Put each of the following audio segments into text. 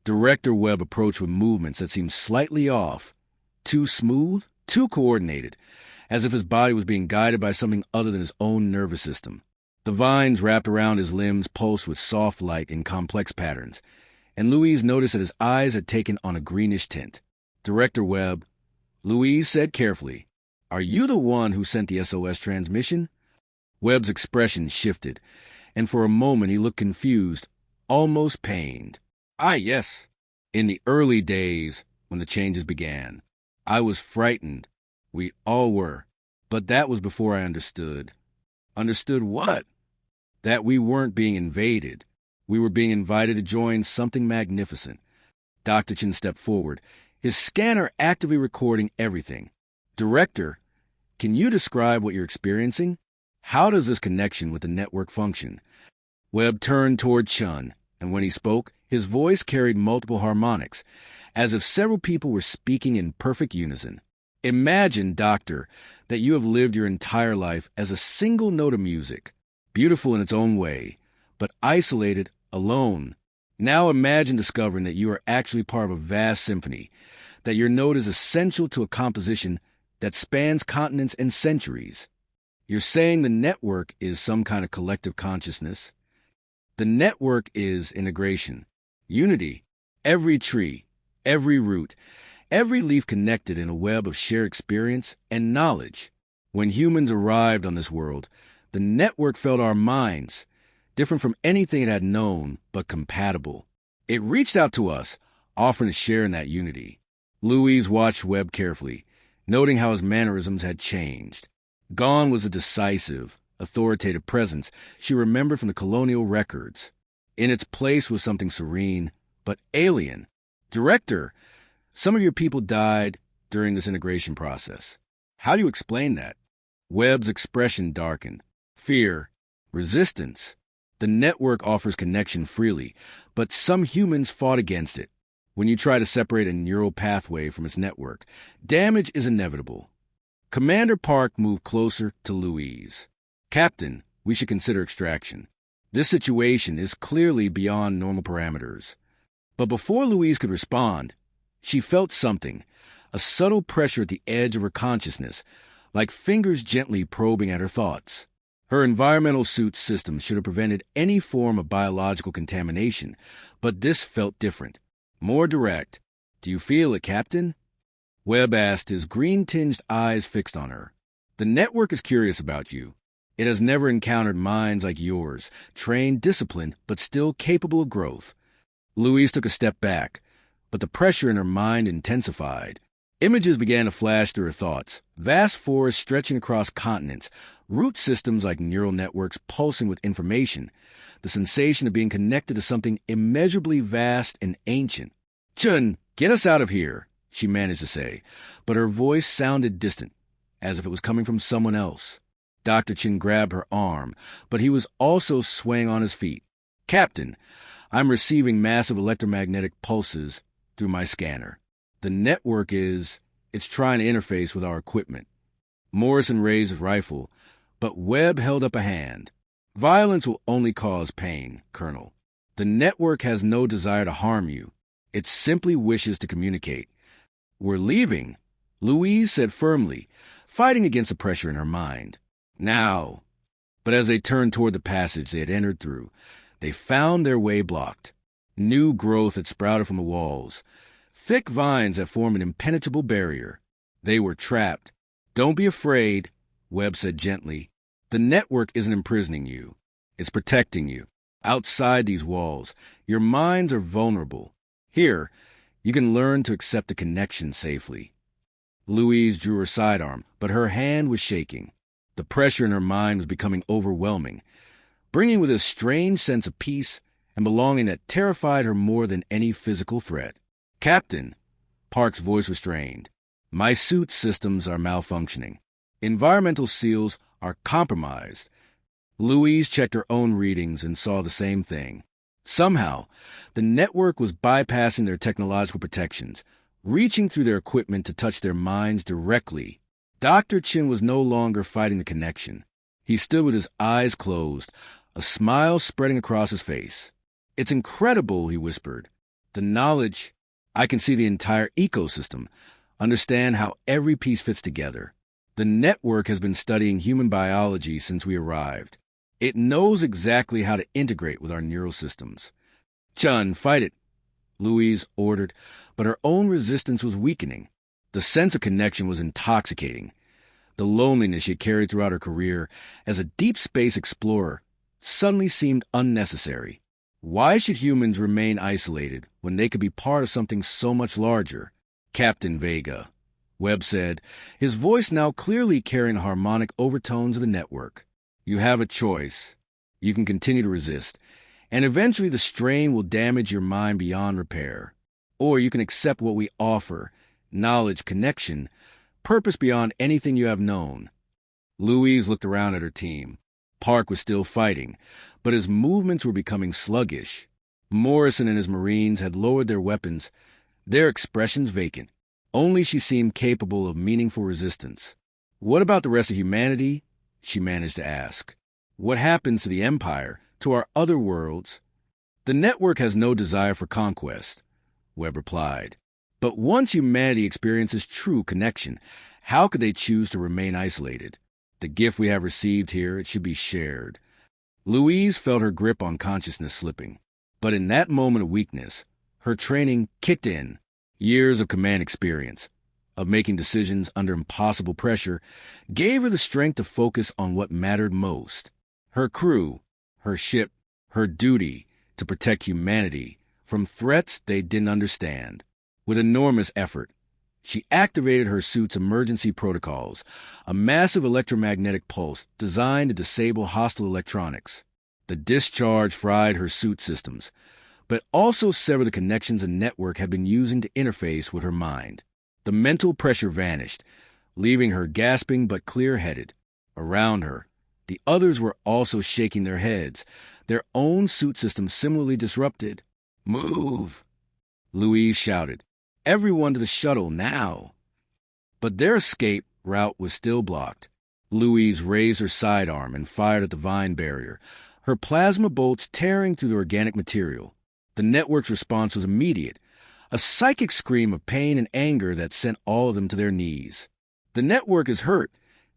Director Webb approached with movements that seemed slightly off, too smooth, too coordinated, as if his body was being guided by something other than his own nervous system. The vines wrapped around his limbs pulsed with soft light in complex patterns, and Louise noticed that his eyes had taken on a greenish tint. Director Webb, Louise said carefully, "Are you the one who sent the SOS transmission?" Webb's expression shifted, and for a moment he looked confused, almost pained. Yes. In the early days, when the changes began, I was frightened. We all were. But that was before I understood. Understood what? That we weren't being invaded. We were being invited to join something magnificent. Dr. Chin stepped forward, his scanner actively recording everything. Director, can you describe what you're experiencing? How does this connection with the network function? Webb turned toward Chun, and when he spoke, his voice carried multiple harmonics, as if several people were speaking in perfect unison. Imagine, Doctor, that you have lived your entire life as a single note of music, beautiful in its own way, but isolated, alone. Now imagine discovering that you are actually part of a vast symphony, that your note is essential to a composition that spans continents and centuries. You're saying the network is some kind of collective consciousness. The network is integration, unity, every tree, every root, every leaf connected in a web of shared experience and knowledge. When humans arrived on this world, the network felt our minds, different from anything it had known, but compatible. It reached out to us, offering to share in that unity. Louise watched Webb carefully, noting how his mannerisms had changed. Gone was a decisive, authoritative presence she remembered from the colonial records. In its place was something serene, but alien. Director, some of your people died during this integration process. How do you explain that? Webb's expression darkened. Fear, resistance. The network offers connection freely, but some humans fought against it. When you try to separate a neural pathway from its network, damage is inevitable. Commander Park moved closer to Louise. Captain, we should consider extraction. This situation is clearly beyond normal parameters. But before Louise could respond, she felt something, a subtle pressure at the edge of her consciousness, like fingers gently probing at her thoughts. Her environmental suit system should have prevented any form of biological contamination, but this felt different, more direct. Do you feel it, Captain? Webb asked, his green-tinged eyes fixed on her. The network is curious about you. It has never encountered minds like yours, trained, disciplined, but still capable of growth. Louise took a step back, but the pressure in her mind intensified. Images began to flash through her thoughts, vast forests stretching across continents, root systems like neural networks pulsing with information, the sensation of being connected to something immeasurably vast and ancient. "Chun, get us out of here," she managed to say, but her voice sounded distant, as if it was coming from someone else. Dr. Chin grabbed her arm, but he was also swaying on his feet. "Captain, I'm receiving massive electromagnetic pulses through my scanner. The network it's trying to interface with our equipment." Morrison raised his rifle, but Webb held up a hand. "Violence will only cause pain, Colonel. The network has no desire to harm you. It simply wishes to communicate." "We're leaving," Louise said firmly, fighting against the pressure in her mind. "Now." But as they turned toward the passage they had entered through, they found their way blocked. New growth had sprouted from the walls, thick vines that formed an impenetrable barrier. They were trapped. "Don't be afraid," Webb said gently. "The network isn't imprisoning you. It's protecting you. Outside these walls, your minds are vulnerable. Here, you can learn to accept the connection safely." Louise drew her sidearm, but her hand was shaking. The pressure in her mind was becoming overwhelming, bringing with a strange sense of peace and belonging that terrified her more than any physical threat. "Captain," Park's voice was strained, "my suit systems are malfunctioning. Environmental seals are compromised." Louise checked her own readings and saw the same thing. Somehow, the network was bypassing their technological protections, reaching through their equipment to touch their minds directly. Dr. Chin was no longer fighting the connection. He stood with his eyes closed, a smile spreading across his face. "It's incredible," he whispered. The knowledge, I can see the entire ecosystem, understand how every piece fits together. The network has been studying human biology since we arrived. It knows exactly how to integrate with our neural systems. Chun, fight it, Louise ordered, but her own resistance was weakening. The sense of connection was intoxicating. The loneliness she had carried throughout her career as a deep space explorer suddenly seemed unnecessary. Why should humans remain isolated when they could be part of something so much larger? Captain Vega, Webb said, his voice now clearly carrying the harmonic overtones of the network. You have a choice. You can continue to resist, and eventually the strain will damage your mind beyond repair. Or you can accept what we offer, knowledge, connection, purpose beyond anything you have known. Louise looked around at her team. Park was still fighting, but his movements were becoming sluggish. Morrison and his Marines had lowered their weapons, their expressions vacant. Only she seemed capable of meaningful resistance. What about the rest of humanity? She managed to ask. What happens to the Empire, to our other worlds? The network has no desire for conquest, Webb replied. But once humanity experiences true connection, how could they choose to remain isolated? The gift we have received here, it should be shared. Louise felt her grip on consciousness slipping. But in that moment of weakness, her training kicked in. Years of command experience, of making decisions under impossible pressure, gave her the strength to focus on what mattered most. Her crew, her ship, her duty to protect humanity from threats they didn't understand. With enormous effort, she activated her suit's emergency protocols, a massive electromagnetic pulse designed to disable hostile electronics. The discharge fried her suit systems, but also severed the connections a network had been using to interface with her mind. The mental pressure vanished, leaving her gasping but clear-headed. Around her, the others were also shaking their heads, their own suit systems similarly disrupted. "Move!" Louise shouted. "Everyone to the shuttle, now!" But their escape route was still blocked. Louise raised her sidearm and fired at the vine barrier, her plasma bolts tearing through the organic material. The network's response was immediate, a psychic scream of pain and anger that sent all of them to their knees. "The network is hurt,"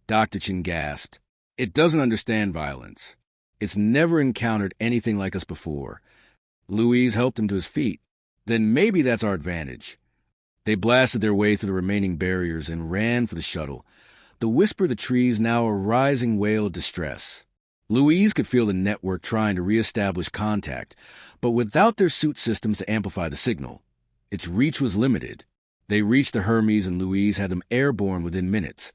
Dr. Chin gasped. "It doesn't understand violence. It's never encountered anything like us before." Louise helped him to his feet. "Then maybe that's our advantage." They blasted their way through the remaining barriers and ran for the shuttle, the whisper of the trees now a rising wail of distress. Louise could feel the network trying to reestablish contact, but without their suit systems to amplify the signal, its reach was limited. They reached the Hermes, and Louise had them airborne within minutes,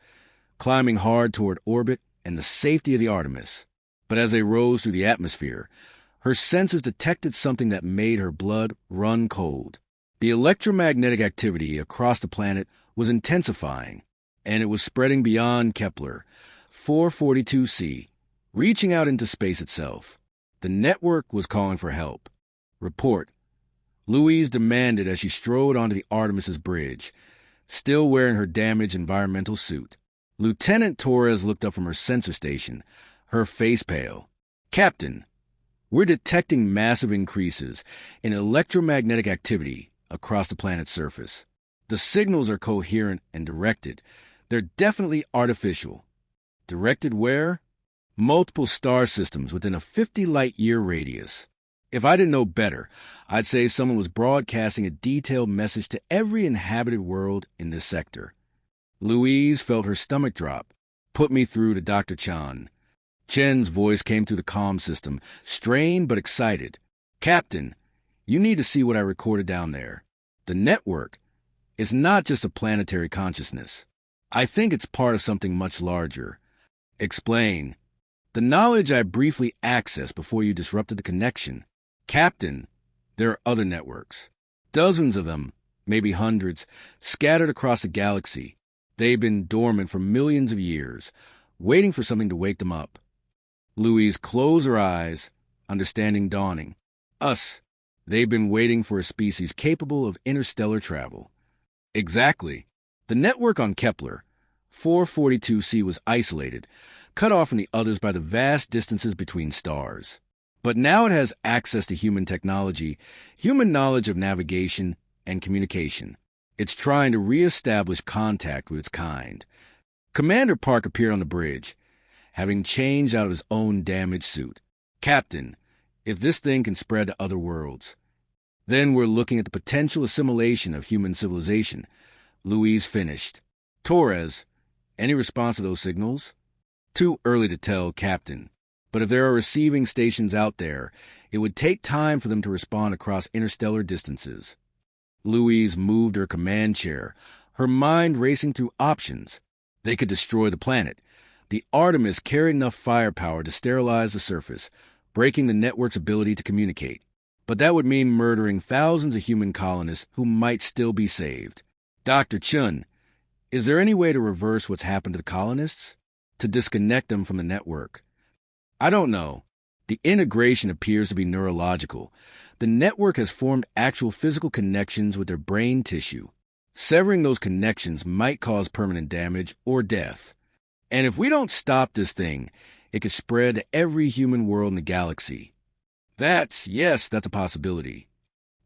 climbing hard toward orbit and the safety of the Artemis. But as they rose through the atmosphere, her senses detected something that made her blood run cold. The electromagnetic activity across the planet was intensifying, and it was spreading beyond Kepler, 442c, reaching out into space itself. The network was calling for help. "Report," Louise demanded as she strode onto the Artemis's bridge, still wearing her damaged environmental suit. Lieutenant Torres looked up from her sensor station, her face pale. "Captain, we're detecting massive increases in electromagnetic activity across the planet's surface. The signals are coherent and directed. They're definitely artificial." "Directed where?" "Multiple star systems within a 50-light-year radius. If I didn't know better, I'd say someone was broadcasting a detailed message to every inhabited world in this sector." Louise felt her stomach drop. "Put me through to Dr. Chan." Chen's voice came through the comm system, strained but excited. "Captain, you need to see what I recorded down there. The network is not just a planetary consciousness. I think it's part of something much larger." "Explain." "The knowledge I briefly accessed before you disrupted the connection. Captain, there are other networks. Dozens of them, maybe hundreds, scattered across the galaxy. They've been dormant for millions of years, waiting for something to wake them up." Louise closed her eyes, understanding dawning. "Us. They've been waiting for a species capable of interstellar travel." "Exactly. The network on Kepler, 442c, was isolated, cut off from the others by the vast distances between stars. But now it has access to human technology, human knowledge of navigation and communication. It's trying to reestablish contact with its kind. Commander Park appeared on the bridge, having changed out of his own damaged suit. Captain, if this thing can spread to other worlds, then we're looking at the potential assimilation of human civilization. Louise finished. Torres, any response to those signals? Too early to tell, Captain. But if there are receiving stations out there, it would take time for them to respond across interstellar distances. Louise moved her command chair, her mind racing through options. They could destroy the planet. The Artemis carried enough firepower to sterilize the surface, breaking the network's ability to communicate. But that would mean murdering thousands of human colonists who might still be saved. Dr. Chun, is there any way to reverse what's happened to the colonists? To disconnect them from the network? I don't know. The integration appears to be neurological. The network has formed actual physical connections with their brain tissue. Severing those connections might cause permanent damage or death. And if we don't stop this thing, it could spread to every human world in the galaxy. That's a possibility.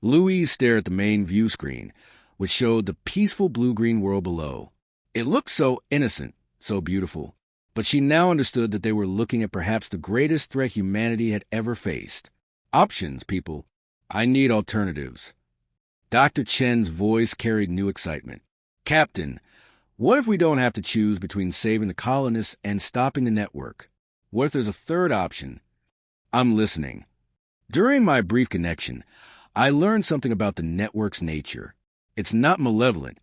Louise stared at the main view screen, which showed the peaceful blue-green world below. It looked so innocent, so beautiful. But she now understood that they were looking at perhaps the greatest threat humanity had ever faced. Options, people. I need alternatives. Dr. Chen's voice carried new excitement. Captain, what if we don't have to choose between saving the colonists and stopping the network? What if there's a third option? I'm listening. During my brief connection, I learned something about the network's nature. It's not malevolent.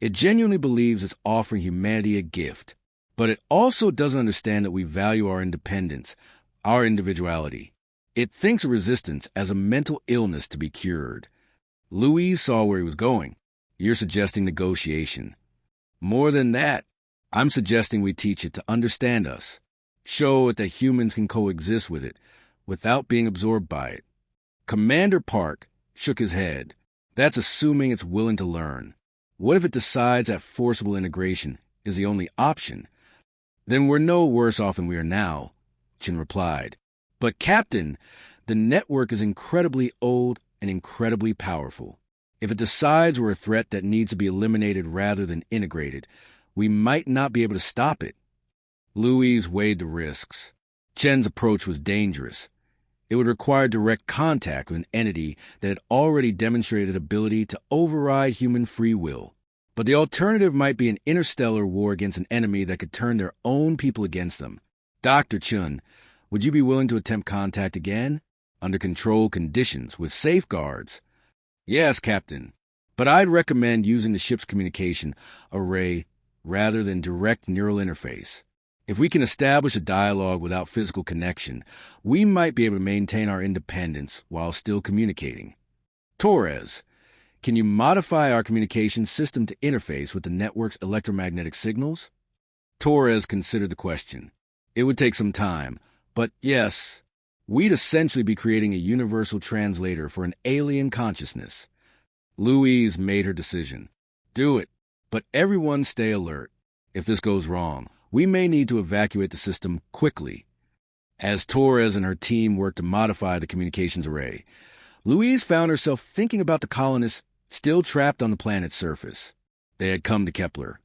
It genuinely believes it's offering humanity a gift. But it also doesn't understand that we value our independence, our individuality. It thinks of resistance as a mental illness to be cured. Louise saw where he was going. You're suggesting negotiation. More than that, I'm suggesting we teach it to understand us. Show it that humans can coexist with it without being absorbed by it. Commander Park shook his head. That's assuming it's willing to learn. What if it decides that forcible integration is the only option? Then we're no worse off than we are now, Chin replied. But, Captain, the network is incredibly old and incredibly powerful. If it decides we're a threat that needs to be eliminated rather than integrated, we might not be able to stop it. Louise weighed the risks. Chen's approach was dangerous. It would require direct contact with an entity that had already demonstrated ability to override human free will. But the alternative might be an interstellar war against an enemy that could turn their own people against them. Dr. Chun, would you be willing to attempt contact again? Under controlled conditions, with safeguards? Yes, Captain. But I'd recommend using the ship's communication array rather than direct neural interface. If we can establish a dialogue without physical connection, we might be able to maintain our independence while still communicating. Torres, can you modify our communication system to interface with the network's electromagnetic signals? Torres considered the question. It would take some time, but yes, we'd essentially be creating a universal translator for an alien consciousness. Louise made her decision. Do it, but everyone stay alert. If this goes wrong, we may need to evacuate the system quickly. As Torres and her team worked to modify the communications array, Louise found herself thinking about the colonists still trapped on the planet's surface. They had come to Kepler,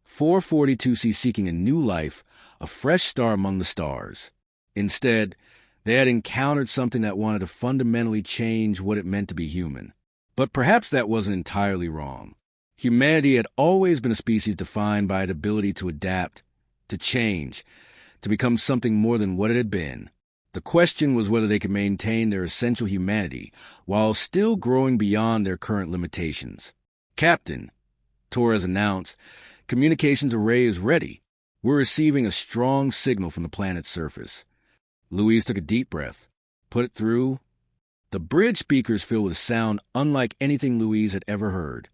442c, seeking a new life, a fresh star among the stars. Instead, they had encountered something that wanted to fundamentally change what it meant to be human. But perhaps that wasn't entirely wrong. Humanity had always been a species defined by its ability to adapt, to change, to become something more than what it had been. The question was whether they could maintain their essential humanity while still growing beyond their current limitations. Captain, Torres announced, communications array is ready. We're receiving a strong signal from the planet's surface. Louise took a deep breath, put it through. The bridge speakers filled with sound unlike anything Louise had ever heard.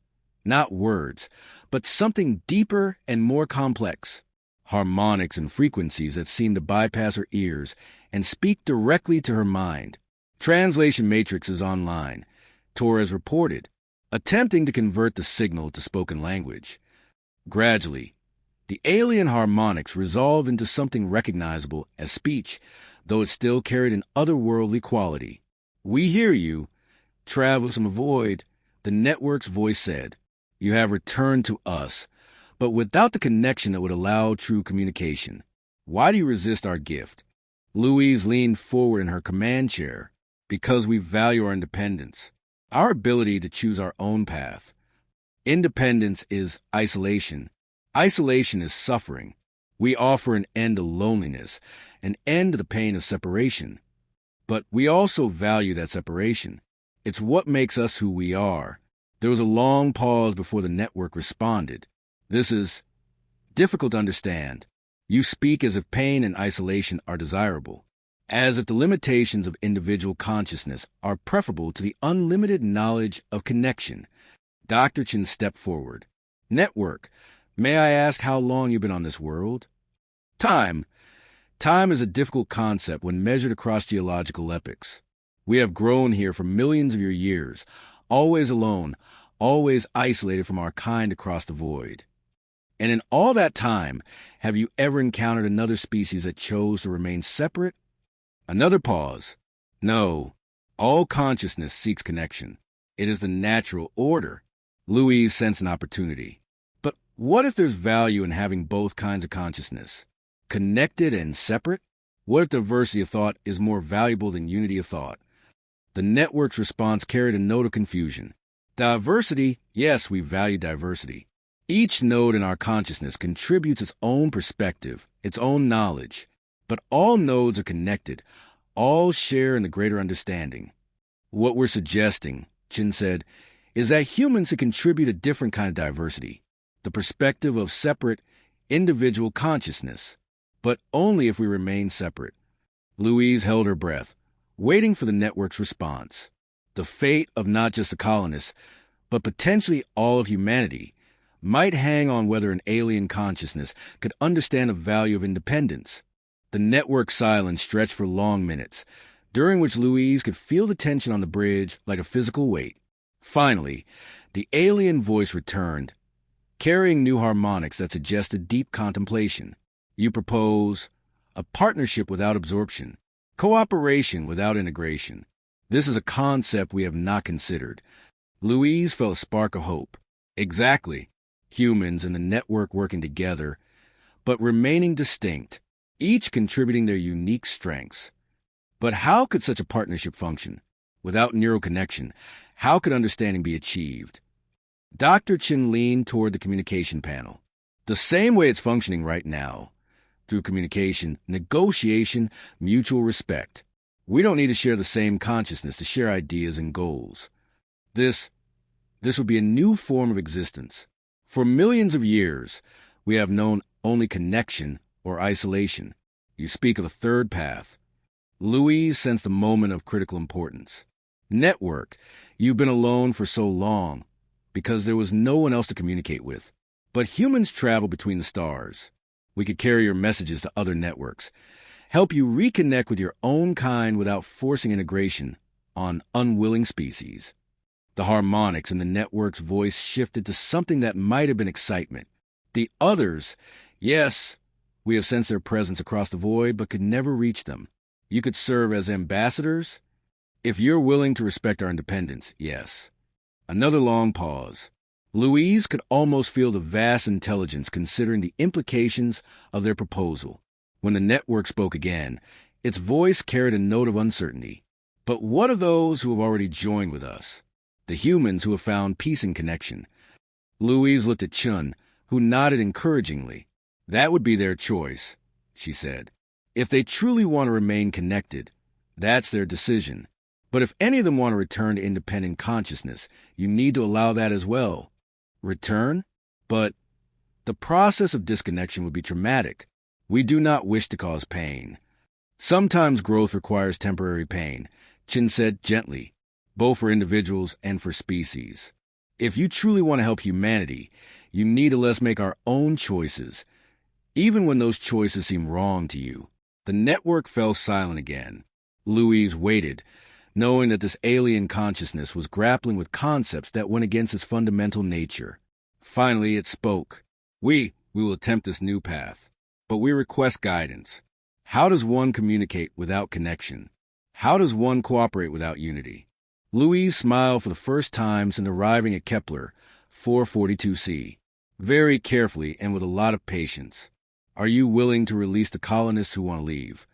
Not words, but something deeper and more complex. Harmonics and frequencies that seemed to bypass her ears and speak directly to her mind. Translation matrix is online, Torres reported, attempting to convert the signal to spoken language. Gradually, the alien harmonics resolved into something recognizable as speech, though it still carried an otherworldly quality. "We hear you, travelers from the void," the network's voice said. "You have returned to us, but without the connection that would allow true communication. Why do you resist our gift?" Louise leaned forward in her command chair. "Because we value our independence, our ability to choose our own path. Independence is isolation. Isolation is suffering. We offer an end to loneliness, an end to the pain of separation. But we also value that separation. It's what makes us who we are." There was a long pause before the network responded. "This is difficult to understand. You speak as if pain and isolation are desirable, as if the limitations of individual consciousness are preferable to the unlimited knowledge of connection." Dr. Chin stepped forward. "Network, may I ask how long you've been on this world?" Time. Time is a difficult concept when measured across geological epochs. We have grown here for millions of your years, always alone, always isolated from our kind across the void. And in all that time, have you ever encountered another species that chose to remain separate? Another pause. No. All consciousness seeks connection. It is the natural order. Louise sensed an opportunity. But what if there's value in having both kinds of consciousness? Connected and separate? What if diversity of thought is more valuable than unity of thought? The network's response carried a note of confusion. Diversity? Yes, we value diversity. Each node in our consciousness contributes its own perspective, its own knowledge. But all nodes are connected. All share in the greater understanding. What we're suggesting, Chin said, is that humans should contribute a different kind of diversity, the perspective of separate, individual consciousness, but only if we remain separate. Louise held her breath, waiting for the network's response. The fate of not just the colonists, but potentially all of humanity, might hang on whether an alien consciousness could understand the value of independence. The network silence stretched for long minutes, during which Louise could feel the tension on the bridge like a physical weight. Finally, the alien voice returned, carrying new harmonics that suggested deep contemplation. "You propose a partnership without absorption, cooperation without integration. This is a concept we have not considered." Louise felt a spark of hope. Exactly. Humans and the network working together, but remaining distinct, each contributing their unique strengths. But how could such a partnership function? Without neural connection, how could understanding be achieved? Dr. Chin leaned toward the communication panel. The same way it's functioning right now. Through communication, negotiation, mutual respect. We don't need to share the same consciousness to share ideas and goals. This would be a new form of existence. For millions of years, we have known only connection or isolation. You speak of a third path. Louise sensed a moment of critical importance. Network, you've been alone for so long, because there was no one else to communicate with. But humans travel between the stars. We could carry your messages to other networks, help you reconnect with your own kind without forcing integration on unwilling species. The harmonics in the network's voice shifted to something that might have been excitement. The others, yes, we have sensed their presence across the void, but could never reach them. You could serve as ambassadors? If you're willing to respect our independence, yes. Another long pause. Louise could almost feel the vast intelligence considering the implications of their proposal. When the network spoke again, its voice carried a note of uncertainty. But what of those who have already joined with us? The humans who have found peace and connection. Louise looked at Chun, who nodded encouragingly. That would be their choice, she said. If they truly want to remain connected, that's their decision. But if any of them want to return to independent consciousness, you need to allow that as well. Return? But the process of disconnection would be traumatic. We do not wish to cause pain. Sometimes growth requires temporary pain, Chin said gently, both for individuals and for species. If you truly want to help humanity, you need to let us make our own choices, even when those choices seem wrong to you. The network fell silent again. Louise waited, knowing that this alien consciousness was grappling with concepts that went against its fundamental nature. Finally, it spoke. We will attempt this new path, but we request guidance. How does one communicate without connection? How does one cooperate without unity? Louise smiled for the first time since arriving at Kepler 442c, very carefully and with a lot of patience. Are you willing to release the colonists who want to leave?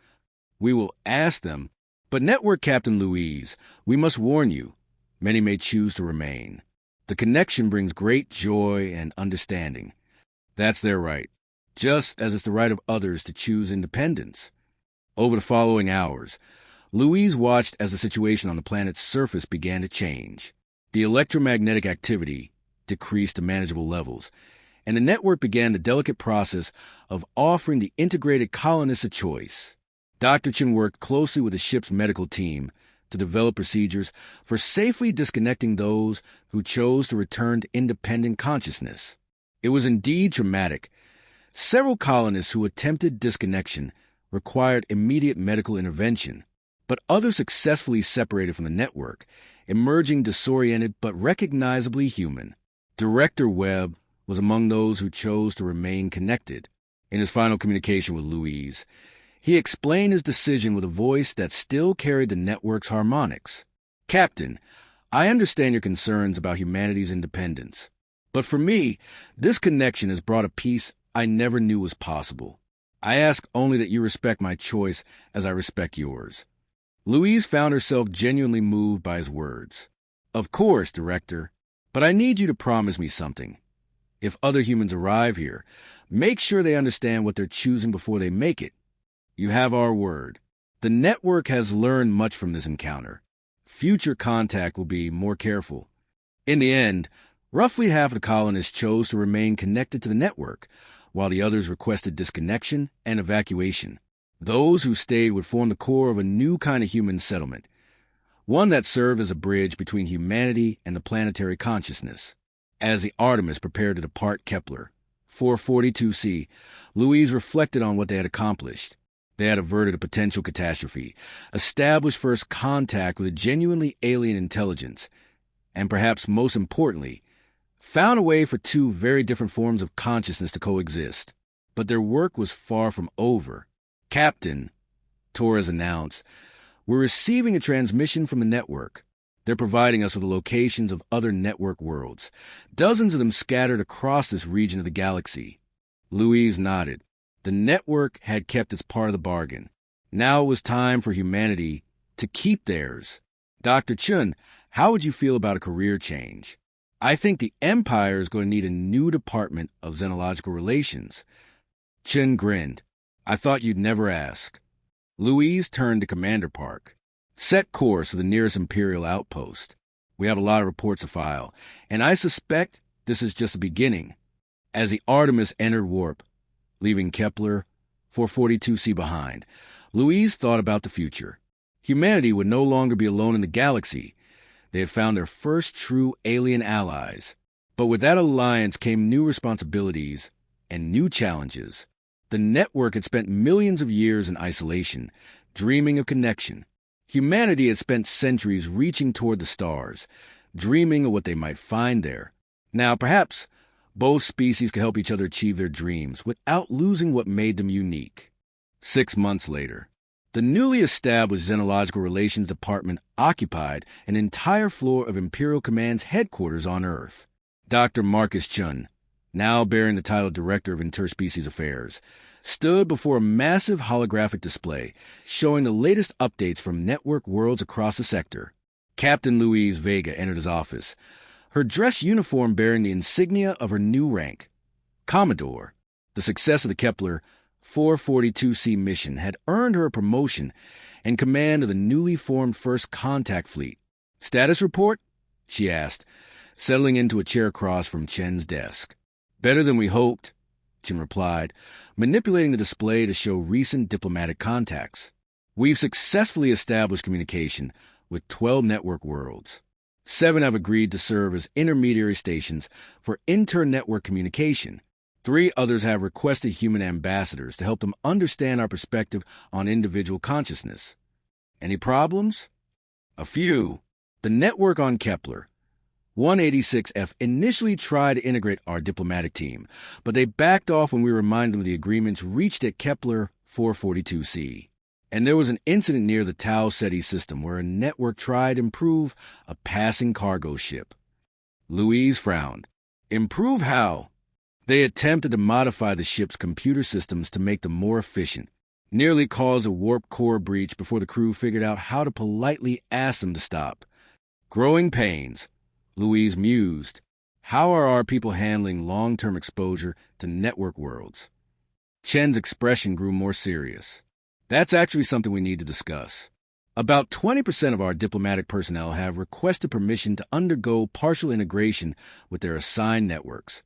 We will ask them, but Network Captain Louise, we must warn you, many may choose to remain. The connection brings great joy and understanding. That's their right, just as it's the right of others to choose independence. Over the following hours, Louise watched as the situation on the planet's surface began to change. The electromagnetic activity decreased to manageable levels, and the network began the delicate process of offering the integrated colonists a choice. Dr. Chen worked closely with the ship's medical team to develop procedures for safely disconnecting those who chose to return to independent consciousness. It was indeed traumatic. Several colonists who attempted disconnection required immediate medical intervention, but others successfully separated from the network, emerging disoriented but recognizably human. Director Webb was among those who chose to remain connected. In his final communication with Louise, he explained his decision with a voice that still carried the network's harmonics. Captain, I understand your concerns about humanity's independence, but for me, this connection has brought a peace I never knew was possible. I ask only that you respect my choice as I respect yours. Louise found herself genuinely moved by his words. Of course, Director, but I need you to promise me something. If other humans arrive here, make sure they understand what they're choosing before they make it. You have our word. The network has learned much from this encounter. Future contact will be more careful. In the end, roughly half of the colonists chose to remain connected to the network, while the others requested disconnection and evacuation. Those who stayed would form the core of a new kind of human settlement, one that served as a bridge between humanity and the planetary consciousness. As the Artemis prepared to depart Kepler 442c, Louise reflected on what they had accomplished. They had averted a potential catastrophe, established first contact with a genuinely alien intelligence, and perhaps most importantly, found a way for two very different forms of consciousness to coexist. But their work was far from over. Captain, Torres announced, we're receiving a transmission from the network. They're providing us with the locations of other network worlds, dozens of them scattered across this region of the galaxy. Louise nodded. The network had kept its part of the bargain. Now it was time for humanity to keep theirs. Dr. Chun, how would you feel about a career change? I think the Empire is going to need a new department of xenological relations. Chun grinned. I thought you'd never ask. Louise turned to Commander Park. Set course for the nearest Imperial outpost. We have a lot of reports to file, and I suspect this is just the beginning. As the Artemis entered warp, leaving Kepler 442c behind, Louise thought about the future. Humanity would no longer be alone in the galaxy. They had found their first true alien allies. But with that alliance came new responsibilities and new challenges. The network had spent millions of years in isolation, dreaming of connection. Humanity had spent centuries reaching toward the stars, dreaming of what they might find there. Now, perhaps both species could help each other achieve their dreams without losing what made them unique. 6 months later, the newly established Xenological Relations Department occupied an entire floor of Imperial Command's headquarters on Earth. Dr. Marcus Chun, now bearing the title Director of Interspecies Affairs, stood before a massive holographic display showing the latest updates from network worlds across the sector. Captain Louise Vega entered his office, her dress uniform bearing the insignia of her new rank, Commodore. The success of the Kepler 442c mission had earned her a promotion and command of the newly formed First Contact Fleet. Status report? She asked, settling into a chair across from Chen's desk. Better than we hoped, Chen replied, manipulating the display to show recent diplomatic contacts. We've successfully established communication with 12 network worlds. 7 have agreed to serve as intermediary stations for inter-network communication. 3 others have requested human ambassadors to help them understand our perspective on individual consciousness. Any problems? A few. The network on Kepler 186F initially tried to integrate our diplomatic team, but they backed off when we reminded them of the agreements reached at Kepler 442C. And there was an incident near the Tau Ceti system where a network tried to improve a passing cargo ship. Louise frowned. Improve how? They attempted to modify the ship's computer systems to make them more efficient, nearly caused a warp core breach before the crew figured out how to politely ask them to stop. Growing pains, Louise mused. How are our people handling long-term exposure to network worlds? Chen's expression grew more serious. That's actually something we need to discuss. About 20% of our diplomatic personnel have requested permission to undergo partial integration with their assigned networks.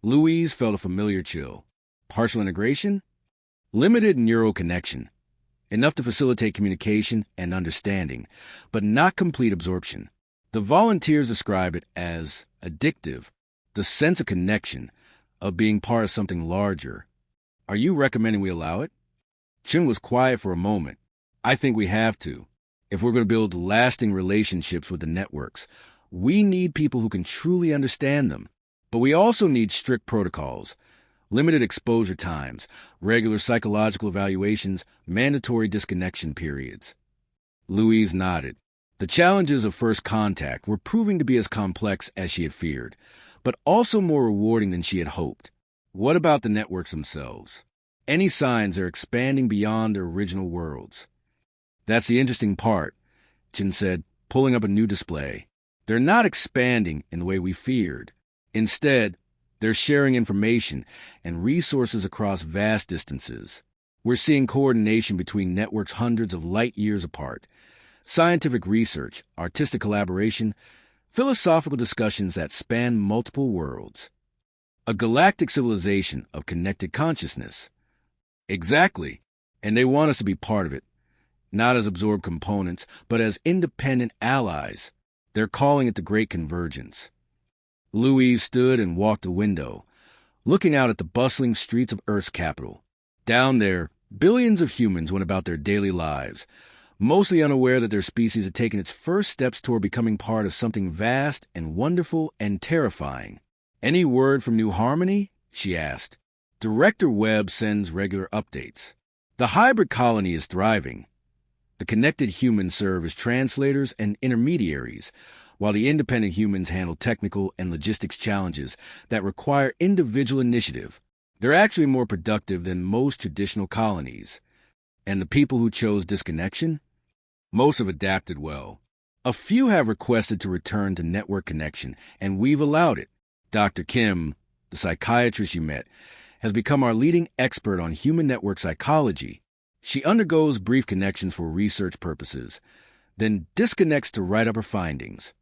Louise felt a familiar chill. Partial integration? Limited neural connection. Enough to facilitate communication and understanding, but not complete absorption. The volunteers describe it as addictive, the sense of connection, of being part of something larger. Are you recommending we allow it? Chen was quiet for a moment. I think we have to. If we're going to build lasting relationships with the networks, we need people who can truly understand them. But we also need strict protocols, limited exposure times, regular psychological evaluations, mandatory disconnection periods. Louise nodded. The challenges of first contact were proving to be as complex as she had feared, but also more rewarding than she had hoped. What about the networks themselves? Any signs they're expanding beyond their original worlds? That's the interesting part, Chen said, pulling up a new display. They're not expanding in the way we feared. Instead, they're sharing information and resources across vast distances. We're seeing coordination between networks hundreds of light years apart, scientific research, artistic collaboration, philosophical discussions that span multiple worlds. A galactic civilization of connected consciousness. Exactly, and they want us to be part of it, not as absorbed components, but as independent allies. They're calling it the Great Convergence. Louise stood and walked a window, looking out at the bustling streets of Earth's capital. Down there, billions of humans went about their daily lives, mostly unaware that their species had taken its first steps toward becoming part of something vast and wonderful and terrifying. Any word from New Harmony? She asked. Director Webb sends regular updates. The hybrid colony is thriving. The connected humans serve as translators and intermediaries, while the independent humans handle technical and logistics challenges that require individual initiative. They're actually more productive than most traditional colonies. And the people who chose disconnection? Most have adapted well. A few have requested to return to network connection, and we've allowed it. Dr. Kim, the psychiatrist you met, has become our leading expert on human network psychology. She undergoes brief connections for research purposes, then disconnects to write up her findings.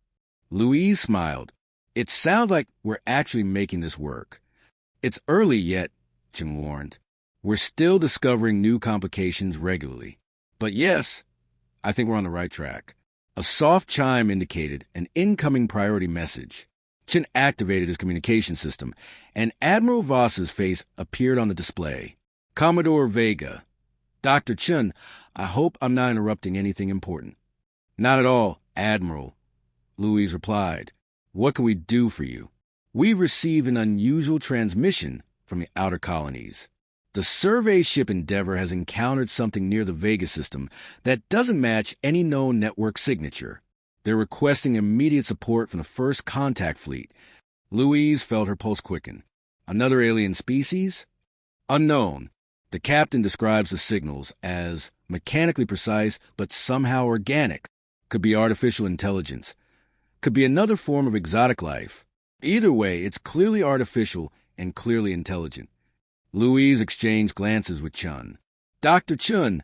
Louise smiled. It sounds like we're actually making this work. It's early yet, Chen warned. We're still discovering new complications regularly. But yes, I think we're on the right track. A soft chime indicated an incoming priority message. Chen activated his communication system, and Admiral Voss's face appeared on the display. Commodore Vega. Dr. Chen, I hope I'm not interrupting anything important. Not at all, Admiral, Louise replied. What can we do for you? We've received an unusual transmission from the outer colonies. The survey ship Endeavour has encountered something near the Vega system that doesn't match any known network signature. They're requesting immediate support from the First Contact Fleet. Louise felt her pulse quicken. Another alien species? Unknown. The captain describes the signals as mechanically precise but somehow organic. Could be artificial intelligence. Could be another form of exotic life. Either way, it's clearly artificial and clearly intelligent. Louise exchanged glances with Chun. Dr. Chun,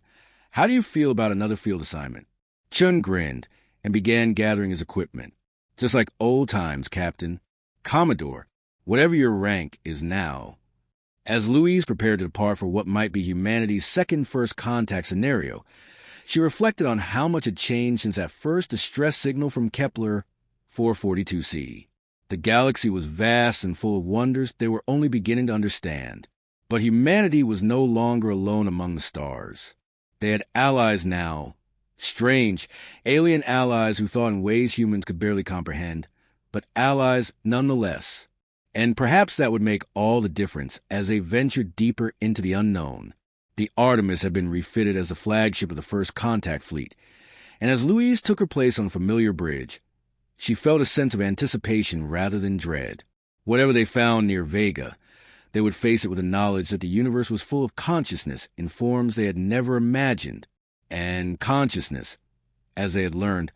how do you feel about another field assignment? Chun grinned and began gathering his equipment. Just like old times, Captain. Commodore, whatever your rank is now. As Louise prepared to depart for what might be humanity's second first contact scenario, she reflected on how much had changed since that first distress signal from Kepler 442c. The galaxy was vast and full of wonders they were only beginning to understand. But humanity was no longer alone among the stars. They had allies now. Strange, alien allies who thought in ways humans could barely comprehend, but allies nonetheless. And perhaps that would make all the difference as they ventured deeper into the unknown. The Artemis had been refitted as the flagship of the first contact fleet, and as Louise took her place on the familiar bridge, she felt a sense of anticipation rather than dread. Whatever they found near Vega, they would face it with the knowledge that the universe was full of consciousness in forms they had never imagined, and consciousness, as they had learned,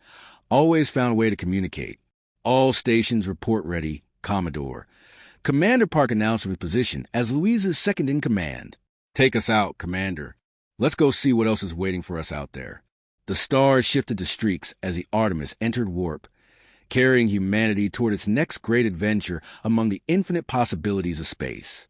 always found a way to communicate. All stations report ready, Commodore. Commander Park announced his position as Louise's second-in-command. Take us out, Commander. Let's go see what else is waiting for us out there. The stars shifted to streaks as the Artemis entered warp, carrying humanity toward its next great adventure among the infinite possibilities of space.